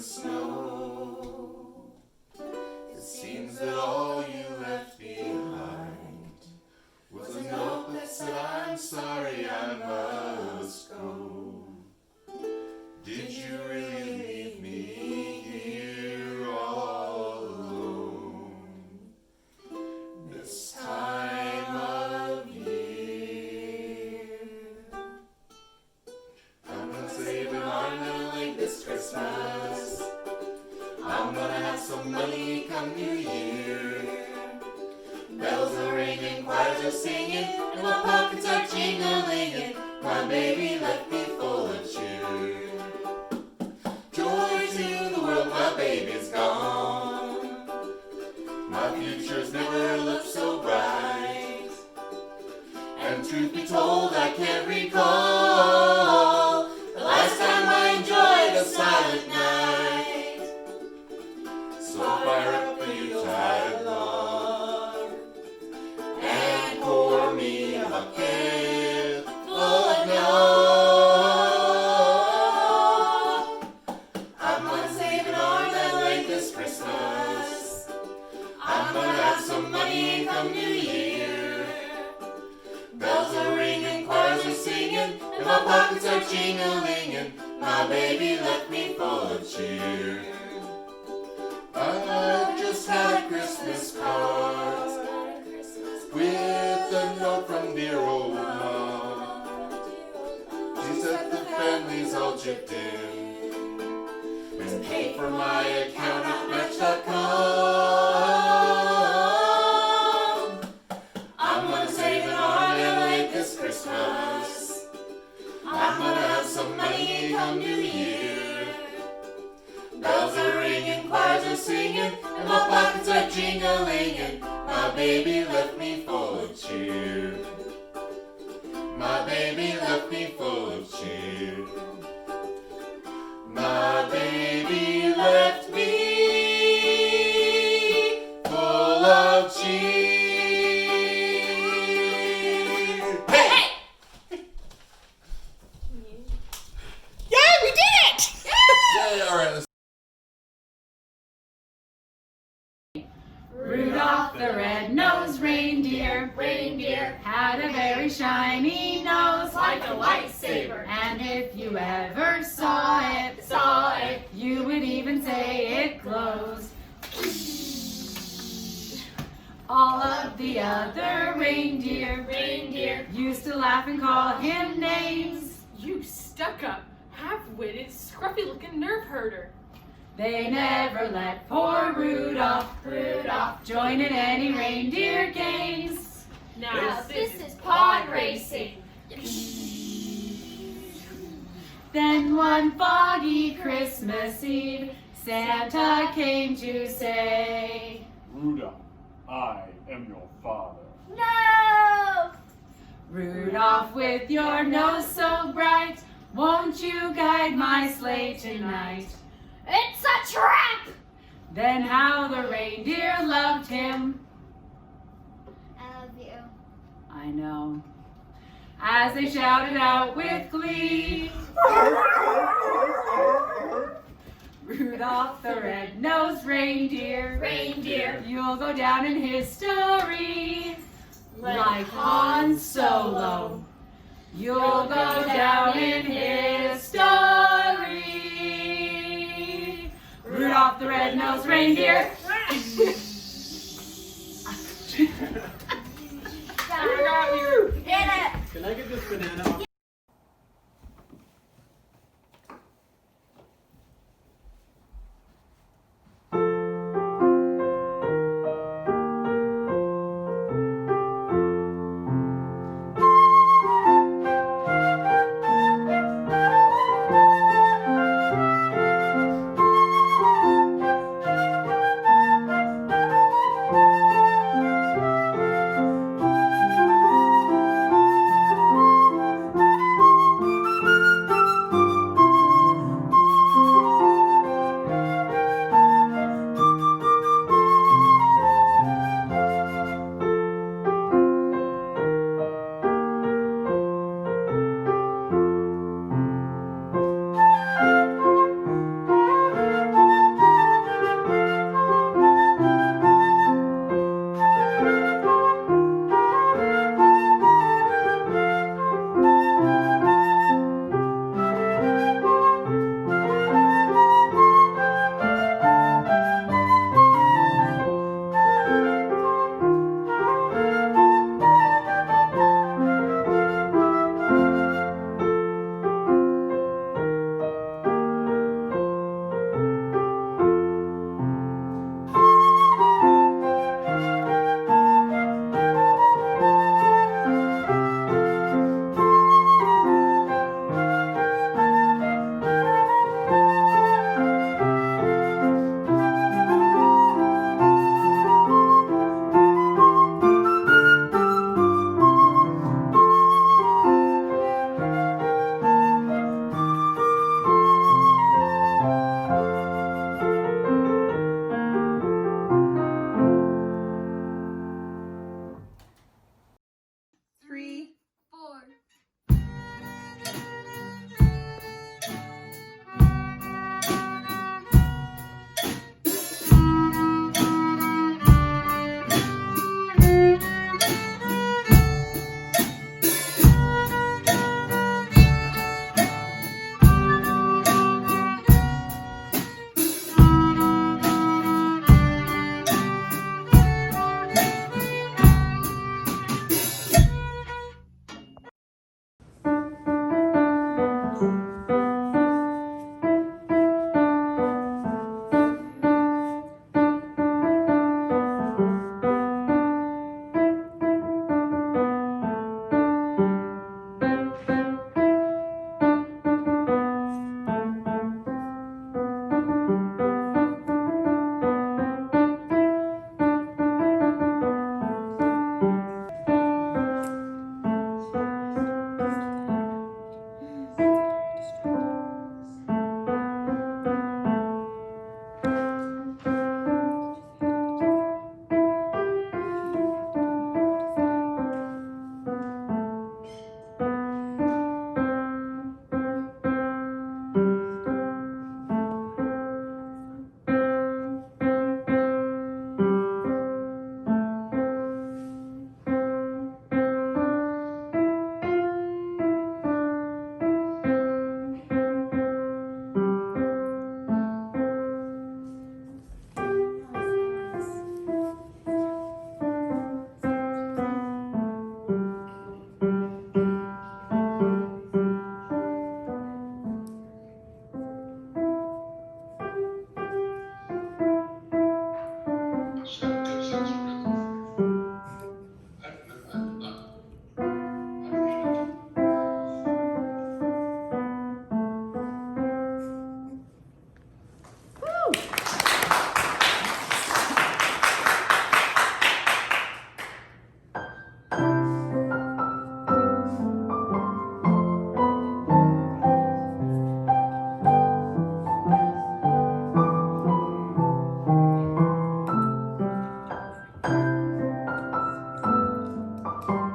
snow. It seems that all you left behind was a note that said, I'm sorry, I must go. Did you really leave me here all alone this time of year? I'm gonna save an arm and a leg this Christmas. I'm gonna have some money come New Year. Bells are ringing, choirs are singing, and my pockets are jingling. My baby left me full of cheer. Joy to the world, my baby's gone. My future's never looked so bright. And truth be told, I can't recall the last time I enjoyed a silent night. So fire up the Yuletide log and pour me a bucket full of milk. I'm gonna save an arm and leg this Christmas. I'm gonna have some money come New Year. Bells are ringing, choirs are singing, and my pockets are jingling. My baby left me full of cheer. I just had a Christmas card with a note from dear old mom. She said the family's all chipped in and paid for my account at Match.com. I'm gonna save an arm and a leg this Christmas. I'm gonna have some money come New Year. Bells are ringing, choirs are singing, and my pockets are jingling. My baby left me full of cheer. My baby left me full of cheer. My baby left me full of cheer. Hey! Yeah, we did it! Yeah, all right. Rudolph the red-nosed reindeer had a very shiny nose Like a lightsaber. and if you ever saw it, you would even say it glows. All of the other reindeer used to laugh and call him names. You stuck-up, half-witted, scruffy-looking nerve herder. They never let poor Rudolph join in any reindeer games. Now this is pod racing. Then one foggy Christmas Eve, Santa came to say, Rudolph, I am your father. "No! Rudolph, with your nose so bright, won't you guide my sleigh tonight?" It's a trap! Then how the reindeer loved him. I love you. I know. As they shouted out with glee, Rudolph the red-nosed reindeer, you'll go down in history like Han Solo. You'll go down in history. Rudolph the red-nosed reindeer. Hit it! Can I get this banana off?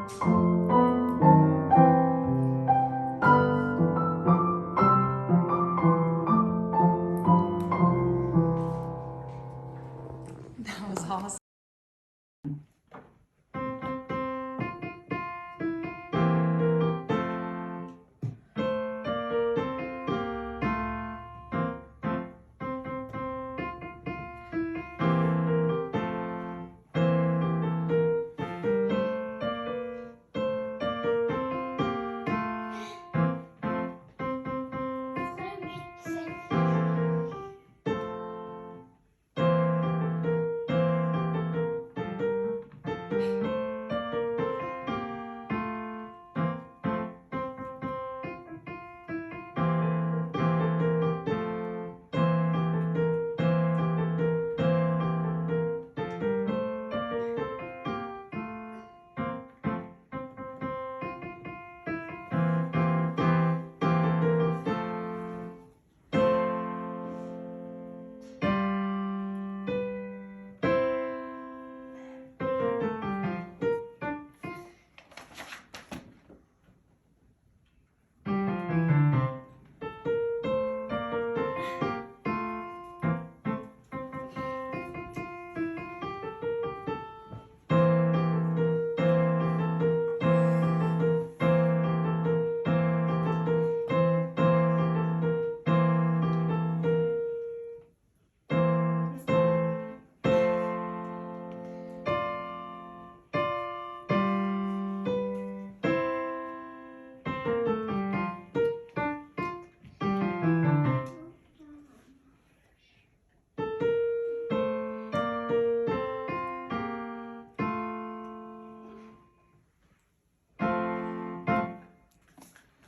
That was awesome.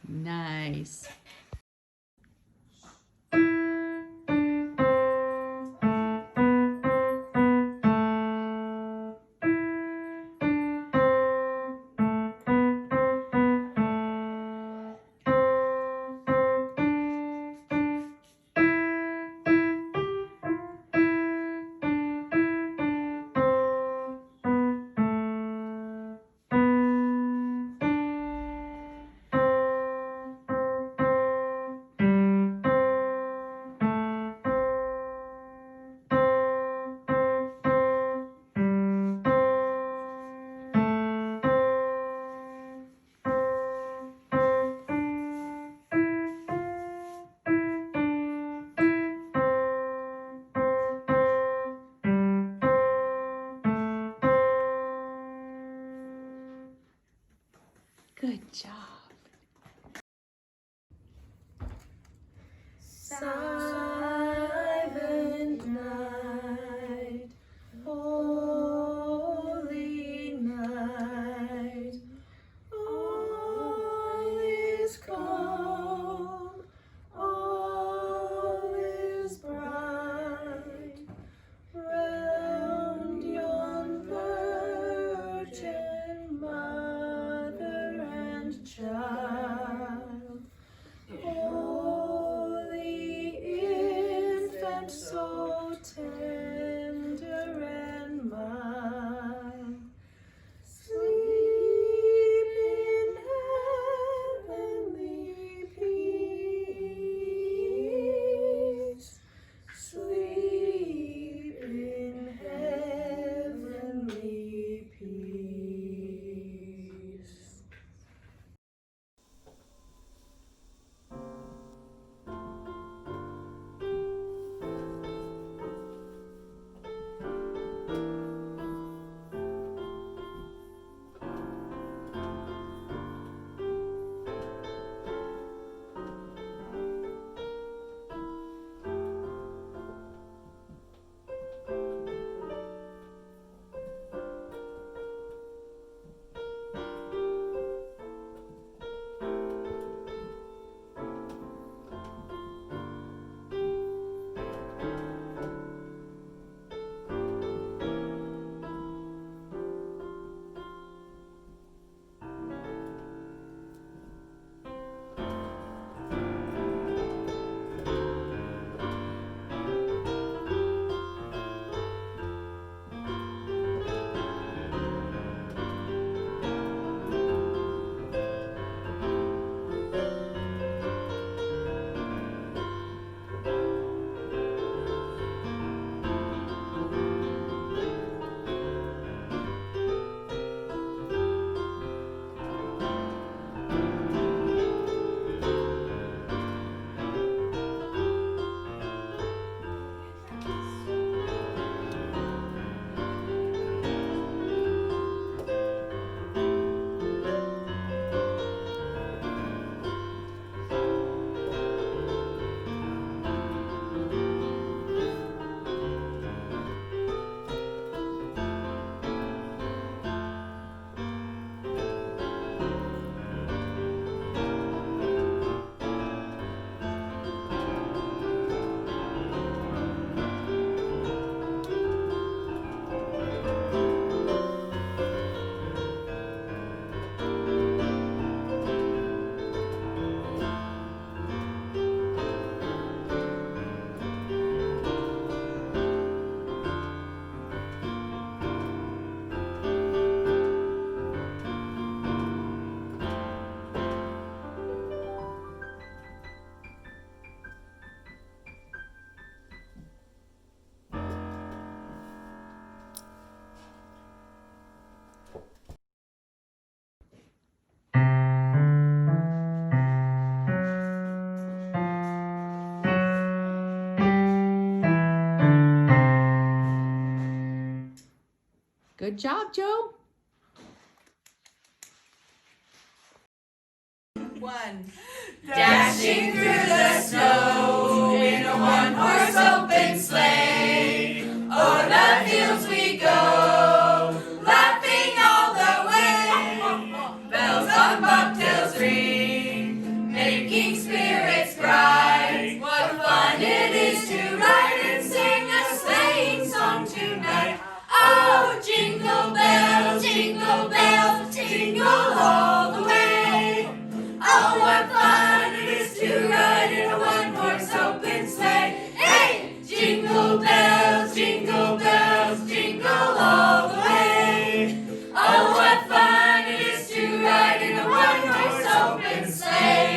Nice. Good job. Silent night, holy night, all is calm, all is bright, round yon virgin mother and child. Good job, Joe. Dashing through the snow in a one-horse open sleigh. O'er the fields we go, laughing all the way. Bells on bobtails ring, making spirits bright. What fun it is to ride and sing a sleighing song tonight. Oh, jingle bells, jingle all the way. Oh, what fun it is to ride in a one-horse open sleigh. Hey! Jingle bells, jingle all the way. Oh, what fun it is to ride in a one-horse open sleigh.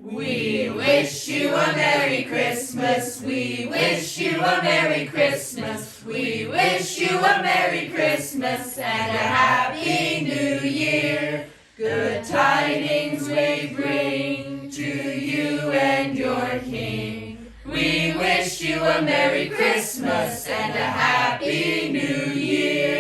We wish you a Merry Christmas. We wish you a Merry Christmas. We wish you a Merry Christmas and a Happy New Year. Good tidings we bring to you and your King. We wish you a Merry Christmas and a Happy New Year.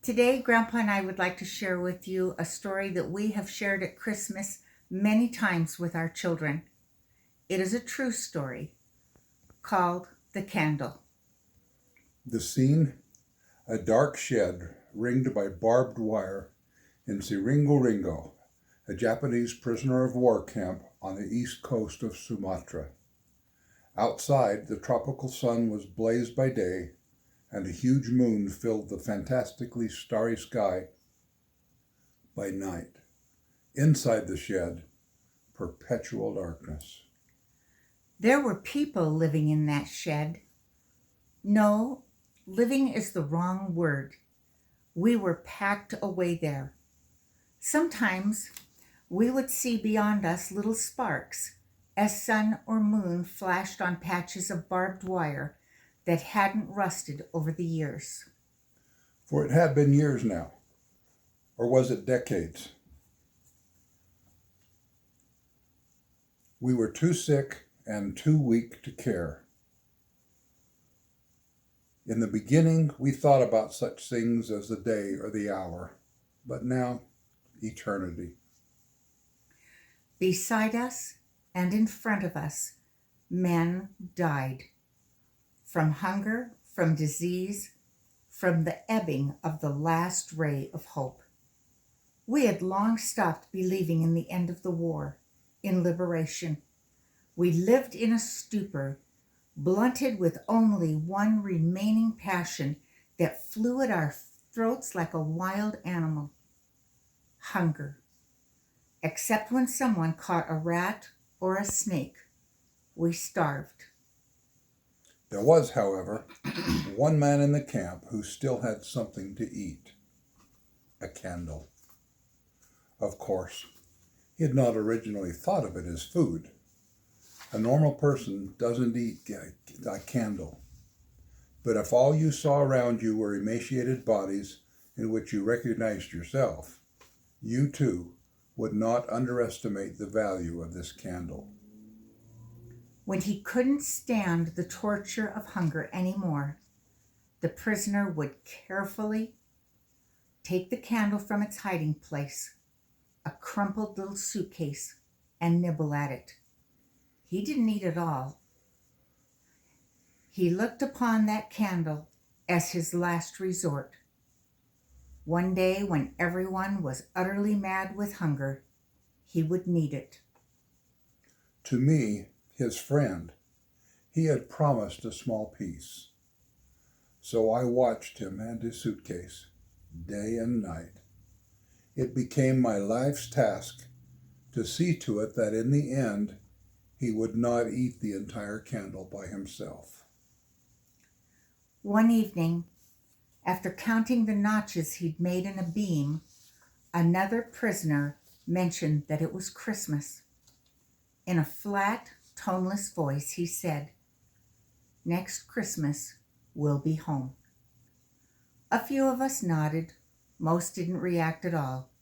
Today, Grandpa and I would like to share with you a story that we have shared at Christmas many times with our children. It is a true story called The Candle. The scene, a dark shed ringed by barbed wire in Siringo, a Japanese prisoner of war camp on the east coast of Sumatra. Outside, the tropical sun was blazed by day, and a huge moon filled the fantastically starry sky by night. Inside the shed, perpetual darkness. There were people living in that shed. No, living is the wrong word. We were packed away there. Sometimes we would see beyond us little sparks as sun or moon flashed on patches of barbed wire that hadn't rusted over the years. For it had been years now, or was it decades? We were too sick and too weak to care. In the beginning, we thought about such things as the day or the hour, but now, eternity. Beside us and in front of us, men died. From hunger, from disease, from the ebbing of the last ray of hope. We had long stopped believing in the end of the war, in liberation. We lived in a stupor, blunted with only one remaining passion that flew at our throats like a wild animal: hunger. Except when someone caught a rat or a snake, we starved. There was, however, one man in the camp who still had something to eat: a candle. Of course, he had not originally thought of it as food. A normal person doesn't eat a candle. But if all you saw around you were emaciated bodies in which you recognized yourself, you too would not underestimate the value of this candle. When he couldn't stand the torture of hunger anymore, the prisoner would carefully take the candle from its hiding place, a crumpled little suitcase, and nibble at it. He didn't eat it all. He looked upon that candle as his last resort. One day, when everyone was utterly mad with hunger, he would need it. To me, his friend, he had promised a small piece. So I watched him and his suitcase, day and night. It became my life's task to see to it that in the end, he would not eat the entire candle by himself. One evening, after counting the notches he'd made in a beam, another prisoner mentioned that it was Christmas. In a flat, toneless voice, he said, "Next Christmas, we'll be home." A few of us nodded. Most didn't react at all.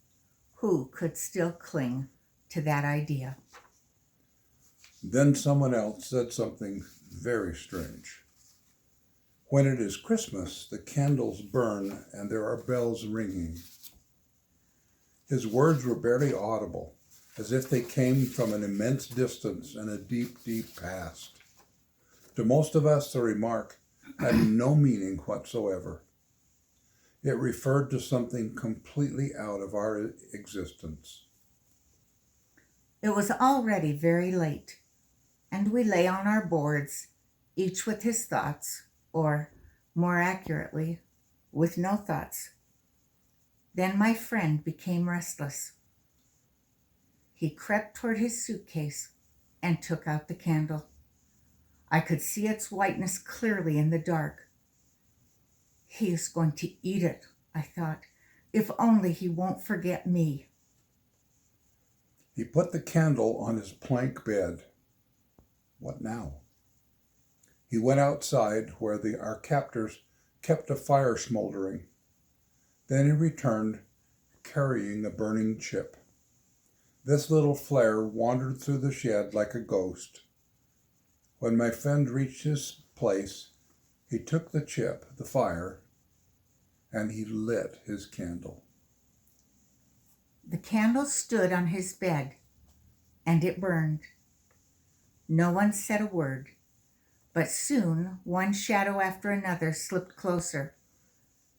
Who could still cling to that idea? Then someone else said something very strange. When it is Christmas, the candles burn and there are bells ringing. His words were barely audible, as if they came from an immense distance and a deep, deep past. To most of us, the remark had no meaning whatsoever. It referred to something completely out of our existence. It was already very late, and we lay on our boards, each with his thoughts, or, more accurately, with no thoughts. Then my friend became restless. He crept toward his suitcase and took out the candle. I could see its whiteness clearly in the dark. He is going to eat it, I thought. If only he won't forget me. He put the candle on his plank bed. What now? He went outside where our captors kept a fire smoldering. Then he returned, carrying a burning chip. This little flare wandered through the shed like a ghost. When my friend reached his place, he took the chip, the fire, and he lit his candle. The candle stood on his bed, and it burned. No one said a word, but soon one shadow after another slipped closer.